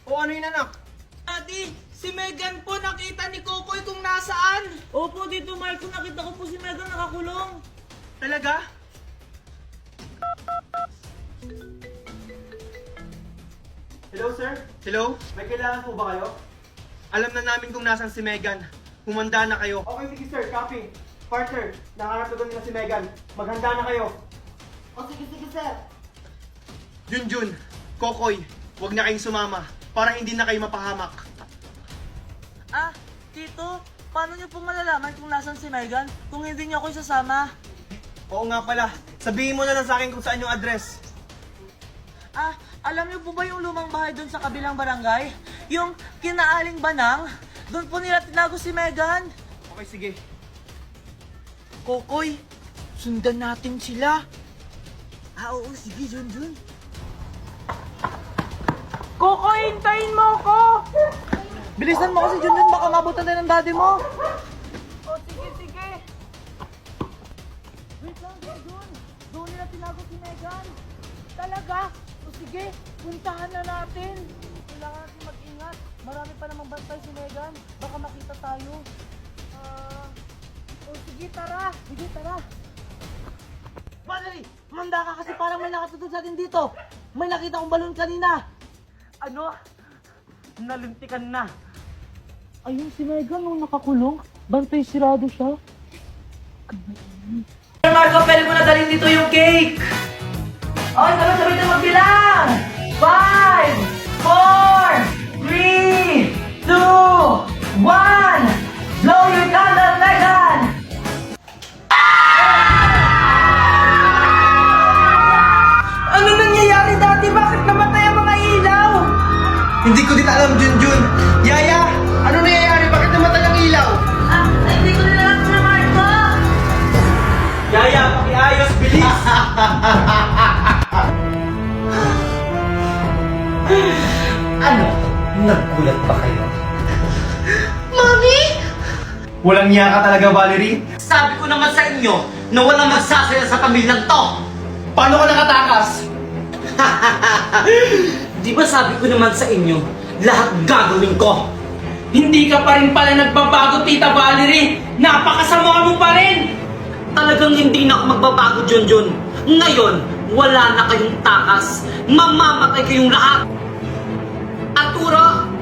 O ano yun, anak? Daddy, si Megan po nakita ni Kokoy kung nasaan. Opo, Tito Marco, nakita ko po si Megan nakakulong. Talaga? Hello, sir? Hello? May kailangan po ba kayo? Alam na namin kung nasan si Megan. Humanda na kayo. Okay, sige sir. Copy. Partner, nakakatugon nila si Megan. Maghanda na kayo. O sige, sir. Junjun, Kokoy, huwag na kayong sumama para hindi na kayo mapahamak. Ah, Tito, paano niyo po malalaman kung nasan si Megan kung hindi niyo ako isasama? Oo nga pala. Sabihin mo na lang sa akin kung saan yung address. Ah, alam niyo po ba yung lumang bahay doon sa kabilang barangay? Yung kinaaling banang? Doon po nila tinago si Megan. Okay, sige. Kokoy, sundan natin sila. Ah, oo, sige, Junjun. Kokoy, hintayin mo ako! Bilisan mo kasi, Junjun, baka mabutan tayo ng daddy mo. Oh, sige. Wait lang, Junjun. Doon nila tinago si Megan. Talaga? O sige, puntahan na natin. Kailangan natin mag-ingat. Marami pa namang bantay si Megan. Baka makita tayo. Sige, tara. Valerie, manda ka kasi parang may nakatutod sa atin dito. May nakita kong balon kanina. Ano? Nalintikan na. Ayun si Megan nung nakakulong. Bantay sirado siya. Marco, pwede mo na dalhin dito yung cake. Okay, sabay-sabay na magbilang. 5, 4, 3, 2, 1. Blow your candle, Megan! Ano nangyayari dati? Bakit namatay ang mga ilaw? Hindi ko din alam, Junjun. Yaya, ano nangyayari? Bakit namatay ang ilaw? Hindi ko nila alam na Marco! Yaya, pakiayos, bilis! Ano? Naggulat ba kayo? Mami! Walang niya ka talaga, Valerie. Sabi ko naman sa inyo na walang magsasaya sa pamilyang to! Paano ka nakatakas? Di ba sabi ko naman sa inyo, lahat gagawin ko? Hindi ka pa rin pala nagbabago, Tita Valerie! Napakasama mo pa rin! Talagang hindi na ako magbabago, Junjun. Ngayon, wala na kayong takas. Mamamatay kayong lahat. Arturo!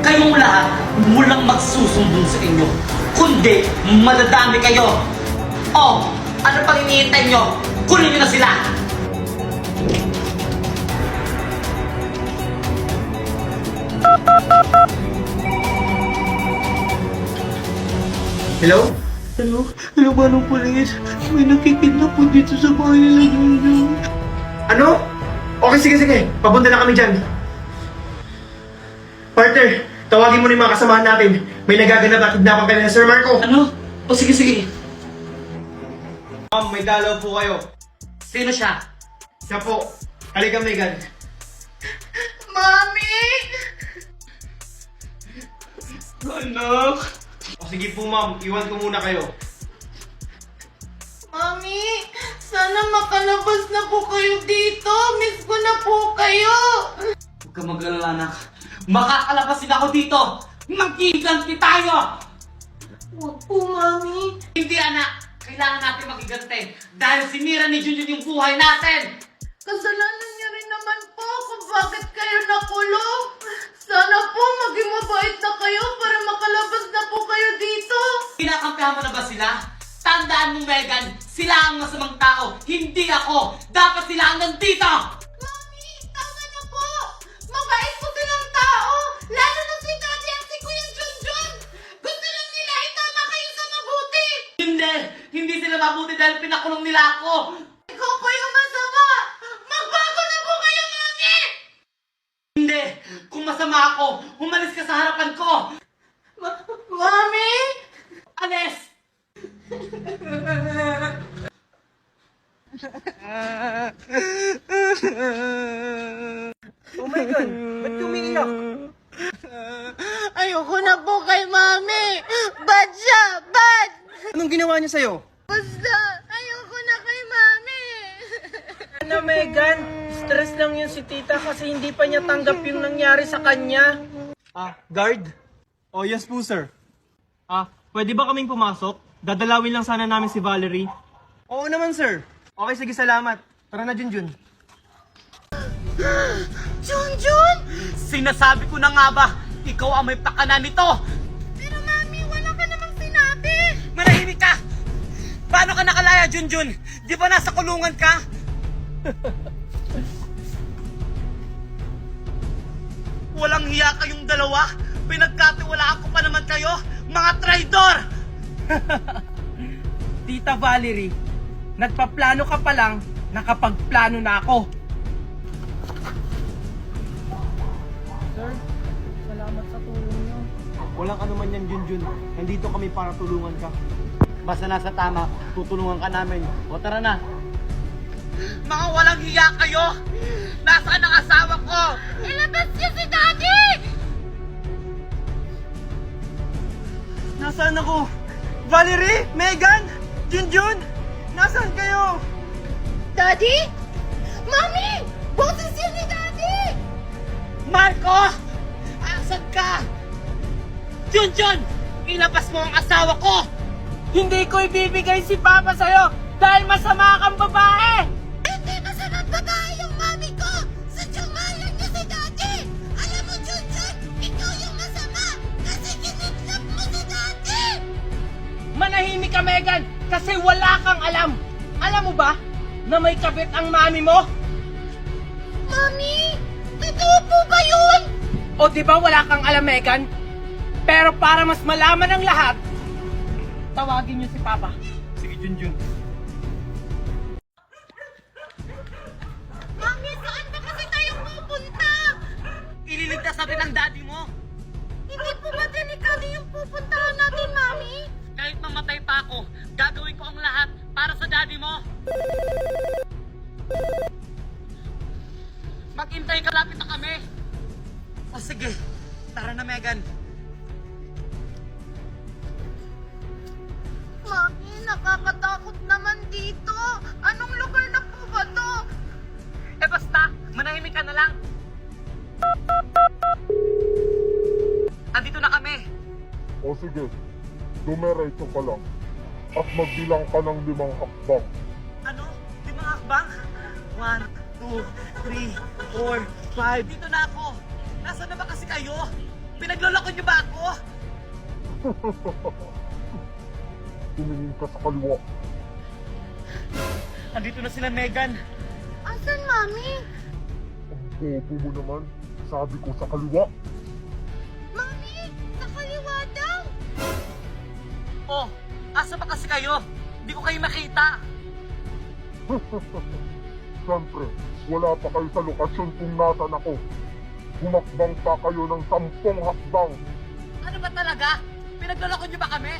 Kayong lahat, walang magsusumbong sa inyo. Kundi, madadami kayo. O, ano pang iniintay nyo? Kunin nyo na sila! Hello? Hello ba nung pulis? May nakikidnap po dito sa bahay nila, Junjun. Ano? Okay, sige. Papunta na kami dyan. Partner, tawagin mo na yung mga kasamahan natin. May nagaganap at kidnapan ka na Sir Marco. Ano? O sige. Ma'am, may dalaw po kayo. Sino siya? Siya po. Halika, Megan. Mami! Anak! O sige po, ma'am. Iwan ko muna kayo. Mami, sana makalabas na po kayo dito. Miss ko na po kayo. Huwag ka mag-alala, anak. Makakalabasin ako dito! Maghiganti tayo! Huwag po, Mami. Hindi, anak! Kailangan natin maghiganti dahil sinira ni Junjun yung buhay natin! Kasalanan niyo rin naman po kung bakit kayo nakulong. Sana po maging mabait na kayo para makalabas na po kayo dito. Kinakampihan mo na ba sila? Tandaan mo, Megan, sila ang masamang tao, hindi ako! Dapat sila ang nandito! Mami, tama na po. Mabait po silang tao. Lalo na si Daddy at si Kuya Junjun. Gusto lang nila itama kayo sa mabuti. Hindi! Hindi sila mabuti dahil pinakulong nila ako! Ikaw po yung masama. Magbago na po kayo, Mami. Hindi! Kung masama ako, umalis ka sa harapan ko! Mami? Alis! Oh my God! Ba't umiiyak? Ayoko na po kay Mami. Bad siya, bad. Anong ginawa niya sa'yo? Basta, ayoko na kay Mami. Na Megan, stress lang yun si tita kasi hindi pa niya tanggap yung nangyari sa kanya. Guard? Oh, yes po, sir. Pwede ba kaming pumasok? Dadalawin lang sana namin si Valerie. Oo naman, sir. Okay, sige, salamat. Tara na, Junjun. Junjun! Sinasabi ko na nga ba, ikaw ang may pakana nito! Pero Mami, wala ka namang sinabi. Manahimik ka! Paano ka nakalaya, Junjun? Di ba nasa kulungan ka? Walang hiya kayong dalawa! Pinagkatiwalaan ko pa naman kayo, mga traidor! Tita Valerie, nagpaplano ka pa lang, nakapagplano na ako. Sir, salamat sa tulong niyo. Walang anuman yan, Junjun. Nandito kami para tulungan ka. Basta nasa tama, tutulungan ka namin. O tara na. Mga walang hiya kayo! Nasaan ang asawa ko? Ilabas niyo si Daddy! Nasaan ako? Valerie? Megan? Junjun? Nasaan kayo? Daddy? Mami! Boses yun ni Daddy! Marco! Asan ka? Junjun! Ilabas mo ang asawa ko! Hindi ko ibibigay si Papa sa'yo dahil masama kang babae! Hindi masamang babae yung mami ko! Sadyang mahal niya si Daddy! Alam mo, Junjun, ikaw yung masama kasi kinidnap mo si Daddy! Manahimik ka, Megan, kasi wala kang alam. Alam mo ba na may kabit ang mami mo? Mami! Totoo po ba yun? O di ba wala kang alam, Megan? Pero para mas malaman ang lahat, tawagin niyo si Papa. Sige, Junjun. Mami, saan ba kasi tayo pupunta? Ililigtas natin ang daddy mo! Hindi po ba delikado yung pupuntahan natin, Mami? Kahit mamatay pa ako, gagawin ko ang lahat para sa daddy mo! Maghintay ka, lapit na kami! O sige, tara na, Megan! Mami, nakakatakot naman dito. Anong lugar na po ba to? Eh basta, manahimik ka na lang! Andito na kami! O sige, dumiretso ka lang. At magbilang ka ng 5 hakbang. Ano? 5 hakbang? 1, 2, 3, 4, 5. Dito na ako! Nasaan na ba kasi kayo? Pinagloloko niyo ba ako? Tumingin ka sa kaliwa. Andito na sila, Megan! Asan, Mami? Ang bobo mo naman. Sabi ko sa kaliwa. Mami, sa kaliwa daw. Oh, asa ba kasi kayo? Hindi ko kayo makita! Siyempre, wala pa kayo sa lokasyon kung nasan ako. Humakbang pa kayo ng 10 hakbang. Ano ba talaga? Pinagloloko niyo ba kami?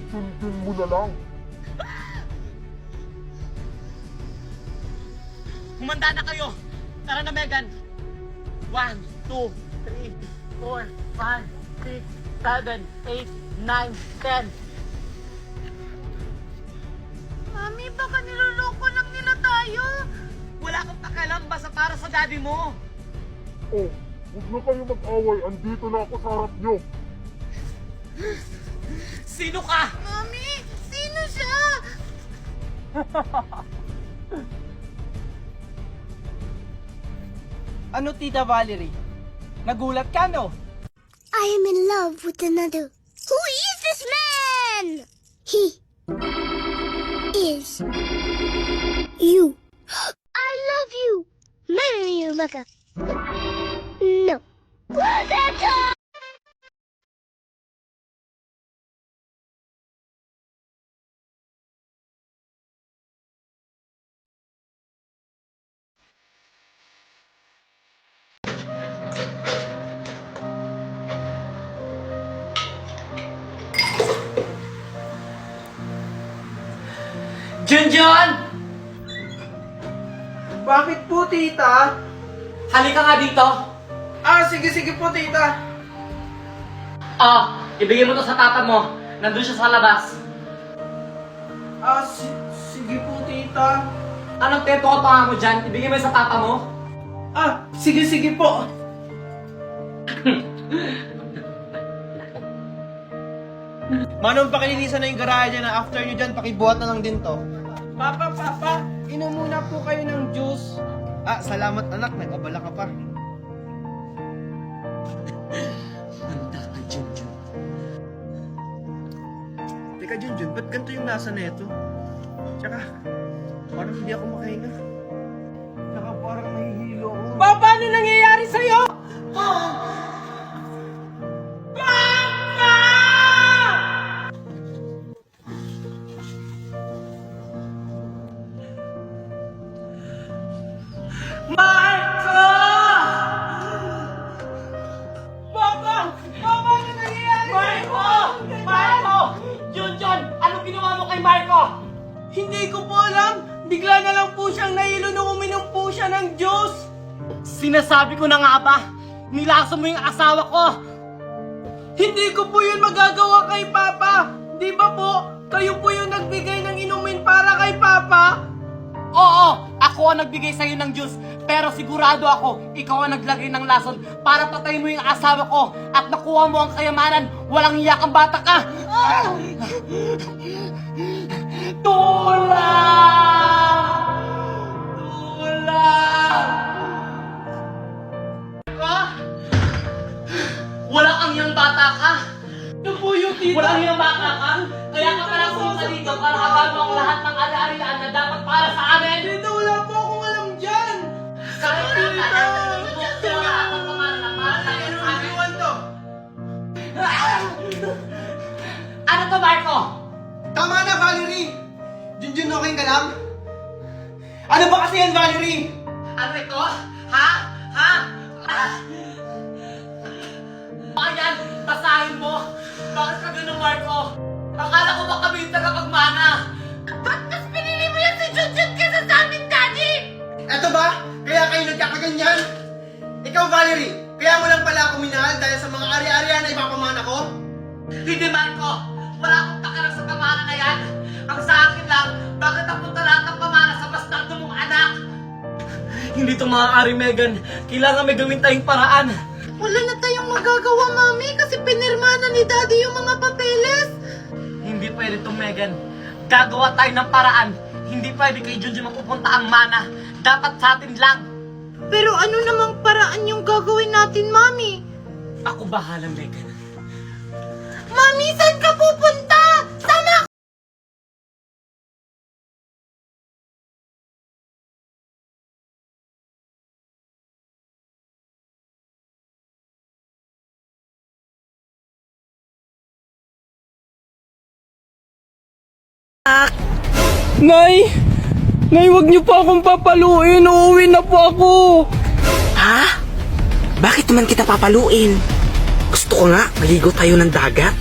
Sundin mo na lang. Humanda na kayo! Tara na, Megan! 1, 2, 3, 4, 5, 6, 7, 8, 9, 10. Mami, baka niloloko lang nila tayo. Wala akong pakialam basta para sa daddy mo. Oh, huwag na kayo mag-away. Andito na ako sa harap nyo. Sino ka? Mami, sino siya? Ano, Tita Valerie? Nagulat ka, no? I am in love with another. Who is this man? He is you. I love you. Marry me, Rebecca. No. Rebecca! Junjun! Bakit po, Tita? Halika nga dito. Sige po, Tita. Oh, ibigay mo to sa tata mo. Nandun siya sa labas. Sige po, tita. Anong teto ka pa mo dyan? Ibigay mo sa papa mo? Sige po. Manong, pakilinisan na yung garahe dyan na after nyo dyan, pakibuhat na lang din to. Papa, inom muna po kayo ng juice. Salamat anak, nag-abala ka pa. Handa ka, Junjun. Teka, Junjun, ba't ganito yung lasa neto? Tsaka, parang hindi ako makahinga. Tsaka parang nahihilo ako. Paano nangyayari sa'yo? Marco! Papa! Papa, ano nangyayari? Marco! Junjun, anong ginawa mo kay Marco? Hindi ko po alam. Bigla na lang po siyang nahilo nung uminom po siya ng juice. Sinasabi ko na nga ba, nilaso mo yung asawa ko. Hindi ko po yun magagawa kay Papa. Di ba po, kayo po yung nagbigay ng inumin para kay Papa? Oo, ako ang nagbigay sa'yo ng juice. Pero sigurado ako, ikaw ang naglagay ng lason para patay mo yung asawa ko at nakuha mo ang kayamanan. Walang iyak ang bata ka. Tulang! Walang ang iyang bata ka. Ito po yung tita. Walang iyang bata ka. Kaya ka pala pumunta dito para agad mo ang lahat ng ari-arian na dapat para sa amin. Tita, wala po akong alam dyan. Kahit tita, bukto ang lahat ng pangalan na para sa amin. Iwan to. Ano to, Marco? Tama na, Valerie. Junjun, okay ka lang? Ano ba kasi yan, Valerie? Ano ito? Ha? Ayan, basahin mo. Bakit ka ganun, Marco? Akala ko ba kami yung tagapagmana? Ba't mas pinili mo yan si Junjun kesa sa amin, Daddy? Eto ba? Kaya kayo nagkakaganyan? Ikaw, Valerie, kaya mo lang pala ako minahal dahil sa mga ari-arian na ipapamana ko? Hindi, Marco. Wala akong pakialam sa pamana na yan. Ang sa akin lang, bakit napunta lahat ng pamana sa bastardo mong anak? Hindi ito maaari, Megan. Kailangan may gawin tayong paraan. Wala na tayong magagawa, Mami, kasi pinirma na ni Daddy yung mga papeles. Hindi pwede ito, Megan. Gagawa tayo ng paraan. Hindi pwede kay Junjun mapupunta ang mana. Dapat sa atin lang. Pero ano namang paraan yung gagawin natin, Mami? Ako bahala, Megan. Mami, saan ka pupunta? Sama ako! Nay! Nay, wag niyo po akong papaluin. Uuwi na po ako. Ha? Bakit naman kita papaluin? Gusto ko nga, maligo tayo ng dagat.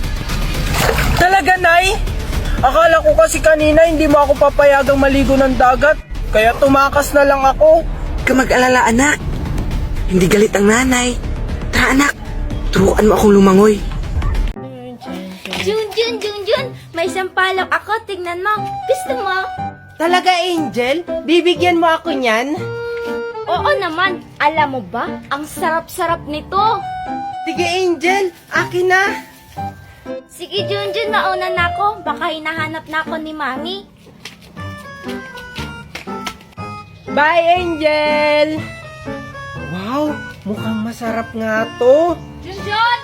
Talaga, Nay? Akala ko kasi kanina hindi mo ako papayagang maligo ng dagat. Kaya tumakas na lang ako. Huwag ka mag-alala, anak. Hindi galit ang nanay. Tara, anak. Turuan mo akong lumangoy. Junjun, may sampalok ako, tignan mo. Gusto mo? Talaga, Angel? Bibigyan mo ako niyan? Oo naman, alam mo ba? Ang sarap-sarap nito. Sige, Angel, akin na. Sige, Junjun, mauna na ako. Baka hinahanap na ako ni Mami. Bye, Angel! Wow, mukhang masarap nga to. Junjun!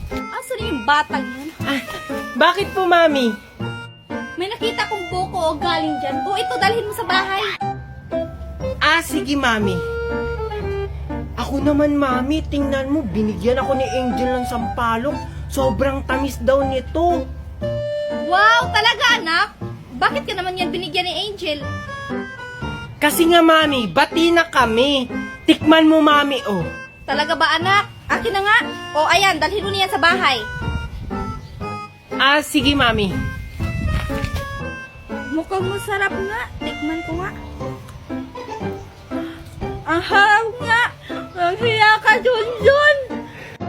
Asan yung batang yun? Bakit po, Mami? May nakita kong buko o galing dyan. O ito, dalhin mo sa bahay. Sige, Mami. Ako naman, Mami, tingnan mo, binigyan ako ni Angel ng sampalok. Sobrang tamis daw nito. Wow, talaga anak? Bakit ka naman yan binigyan ni Angel? Kasi nga, Mami, bati na kami. Tikman mo, Mami, oh. Talaga ba anak? Akin na nga. O ayan, dalhin mo niyan sa bahay. Sige, Mami. Mukhang masarap nga. Tikman ko nga. Ang harap nga. Ang hiya ka, Junjun.